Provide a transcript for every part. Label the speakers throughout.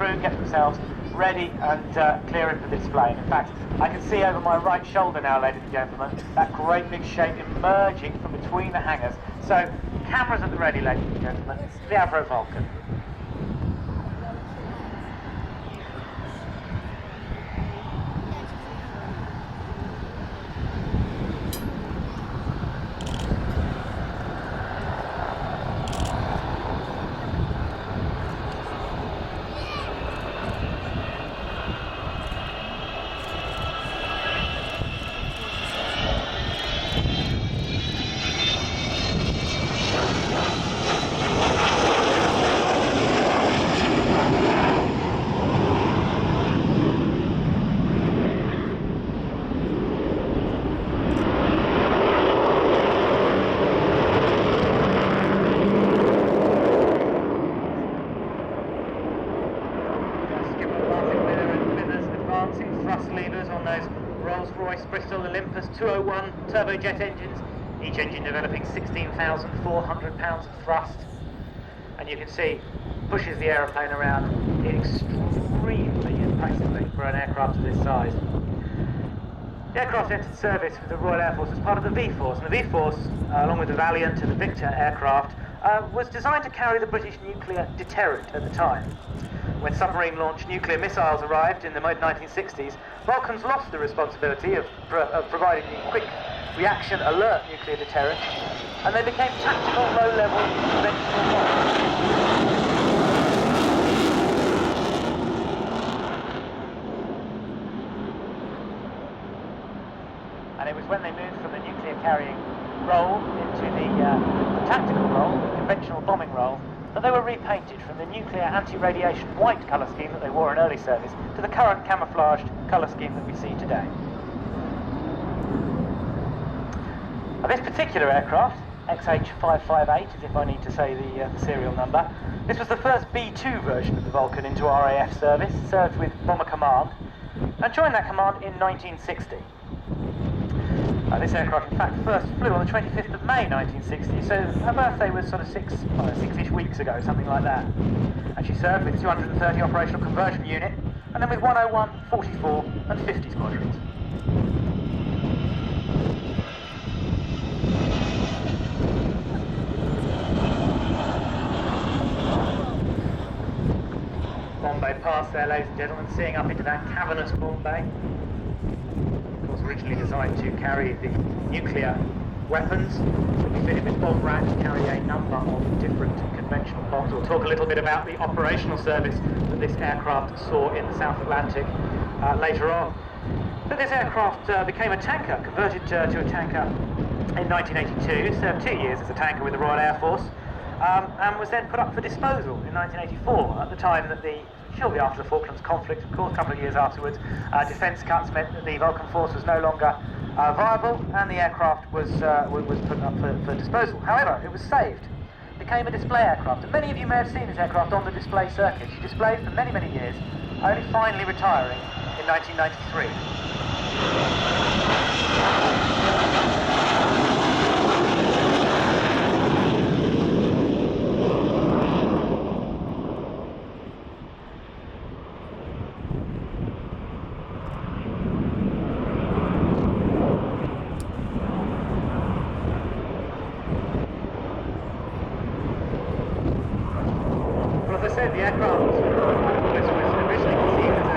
Speaker 1: through, get themselves ready and clearing for the display. And in fact, I can see over my right shoulder now, ladies and gentlemen, that great big shape emerging from between the hangars. So, cameras at the ready, ladies and gentlemen, the Avro Vulcan. Thrust levers on those Rolls-Royce Bristol Olympus 201 turbojet engines, each engine developing 16,400 pounds of thrust, and you can see pushes the aeroplane around extremely impressively for an aircraft of this size. The aircraft entered service with the Royal Air Force as part of the V-Force, and the V-Force, along with the Valiant and the Victor aircraft, was designed to carry the British nuclear deterrent at the time. When submarine-launched nuclear missiles arrived in the mid-1960s, Vulcans lost the responsibility of providing the quick reaction alert nuclear deterrent, and they became tactical, low-level, conventional bombs. And it was when they moved from the nuclear carrying role into the tactical role, the conventional bombing role, that they were repainted from the nuclear anti-radiation white colour scheme that they wore in early service to the current camouflaged colour scheme that we see today. Now, this particular aircraft, XH558, as if I need to say the serial number, this was the first B2 version of the Vulcan into RAF service, served with Bomber Command, and joined that command in 1960. This aircraft, in fact, first flew on the 25th of May 1960, so her birthday was sort of six-ish weeks ago, something like that. And she served with 230 Operational Conversion Unit, and then with 101, 44 and 50 squadrons. Bomb bay pass there, ladies and gentlemen, seeing up into that cavernous bomb bay. Originally designed to carry the nuclear weapons that we fitted with bomb racks, carry a number of different conventional bombs. We'll talk a little bit about the operational service that this aircraft saw in the South Atlantic later on. But this aircraft became a tanker, converted to a tanker in 1982, served 2 years as a tanker with the Royal Air Force, and was then put up for disposal in 1984, at the time that shortly after the Falklands conflict, of course, a couple of years afterwards, defence cuts meant that the Vulcan force was no longer viable, and the aircraft was put up for disposal. However, it was saved, became a display aircraft, and many of you may have seen this aircraft on the display circuit. She displayed for many, many years, only finally retiring in 1993. The aircraft was originally conceived as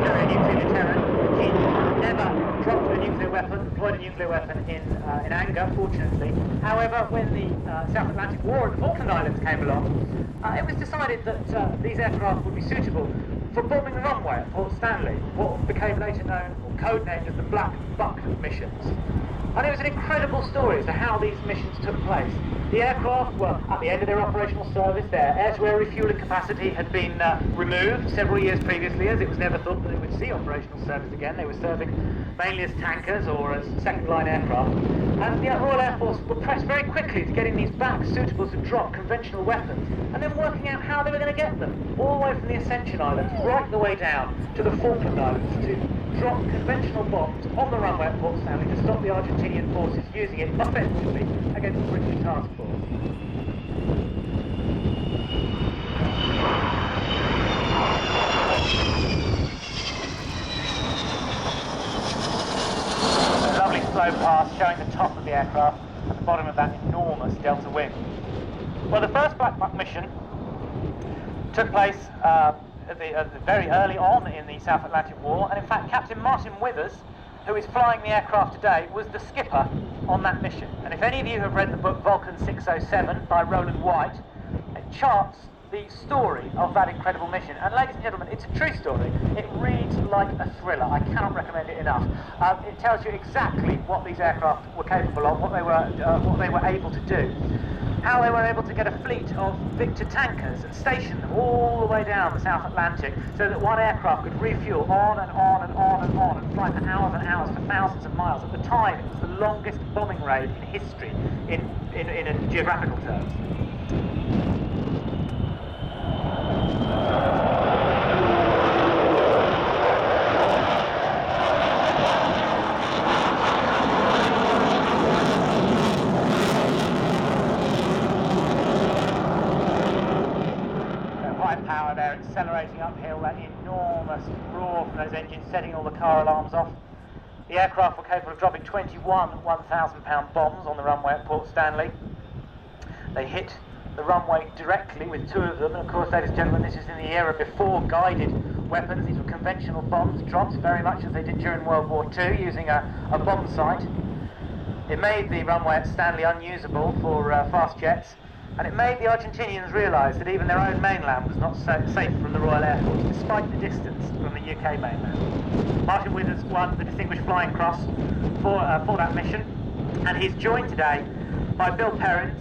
Speaker 1: a nuclear deterrent. It never dropped a nuclear weapon, deployed a nuclear weapon in anger, fortunately. However, when the South Atlantic War and the Falkland Islands came along, it was decided that these aircraft would be suitable for bombing the runway at Port Stanley, what became later known, or codenamed as the Black Buck missions. And it was an incredible story as to how these missions took place. The aircraft were at the end of their operational service. Their air-to-air refueling capacity had been removed several years previously, as it was never thought that they would see operational service again. They were serving mainly as tankers or as second-line aircraft. And the Royal Air Force were pressed very quickly to getting these back suitable to drop conventional weapons, and then working out how they were going to get them, all the way from the Ascension Islands right the way down to the Falkland Islands, to drop conventional bombs on the runway at Port Stanley to stop the Argentinian forces using it offensively against the British task force. photographs showing the top of the aircraft at the bottom of that enormous delta wing. Well, the first Black Buck mission took place very early on in the South Atlantic War, and in fact Captain Martin Withers, who is flying the aircraft today, was the skipper on that mission. And if any of you have read the book Vulcan 607 by Roland White, it charts the story of that incredible mission. And ladies and gentlemen, it's a true story. It reads like a thriller. I cannot recommend it enough. It tells you exactly what these aircraft were capable of, what they were able to do, how they were able to get a fleet of Victor tankers and station them all the way down the South Atlantic so that one aircraft could refuel on and on and on and on and fly for hours and hours for thousands of miles. At the time, it was the longest bombing raid in history in geographical terms. Power there, accelerating uphill, that enormous roar from those engines setting all the car alarms off. The aircraft were capable of dropping 21 1,000-pound bombs on the runway at Port Stanley. They hit the runway directly with two of them, and of course, ladies and gentlemen, this is in the era before guided weapons. These were conventional bombs dropped very much as they did during World War II using a bomb sight. It made the runway at Stanley unusable for fast jets, and it made the Argentinians realise that even their own mainland was not safe from the Royal Air Force, despite the distance from the UK mainland. Martin Withers won the Distinguished Flying Cross for that mission, and he's joined today by Bill Perrins,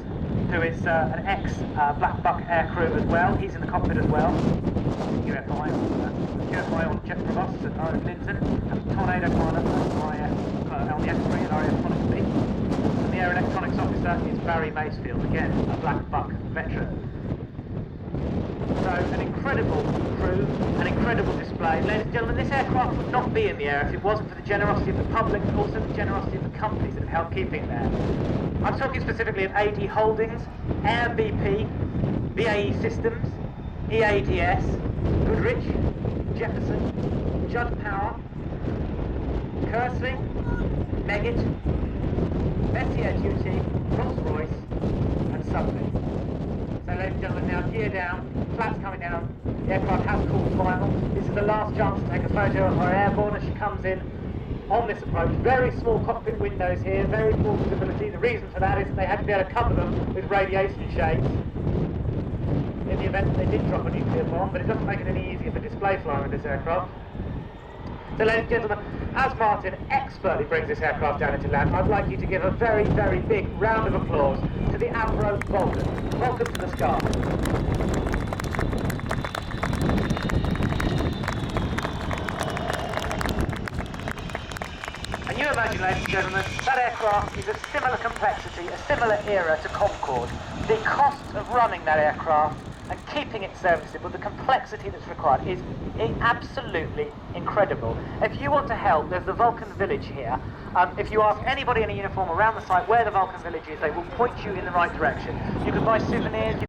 Speaker 1: who is an ex-Black Buck aircrew as well. He's in the cockpit as well. UFI on Jet Provost at RF Linton, and Tornado pilot on the F3 at RAF Conningsby. And the Air Electronics officer is Barry Masfield, again a Black Buck veteran. So an incredible crew, an incredible display. Ladies and gentlemen, this aircraft would not be in the air if it wasn't for the generosity of the public, but also the generosity of the companies that have helped keeping it there. I'm talking specifically of AD Holdings, Air BP, BAE Systems, EADS, Goodrich, Jefferson, Judd Power, Kersley, Meggitt, Messier Duty, Rolls-Royce, and Sudley. So ladies and gentlemen, now gear down, flaps coming down, the aircraft has caught final. This is the last chance to take a photo of her airborne as she comes in on this approach. Very small cockpit windows here, very poor visibility. The reason for that is that they had to be able to cover them with radiation shades in the event that they did drop a nuclear bomb, but it doesn't make it any easier for display flying with this aircraft. So ladies and gentlemen, as Martin expertly brings this aircraft down into land, I'd like you to give a very, very big round of applause to the Avro Vulcan. Welcome to the sky. And you imagine, ladies and gentlemen, that aircraft is a similar complexity, a similar era to Concorde. The cost of running that aircraft and keeping it serviceable, the complexity that's required is absolutely incredible. If you want to help, there's the Vulcan Village here. If you ask anybody in a uniform around the site where the Vulcan Village is, they will point you in the right direction. You can buy souvenirs.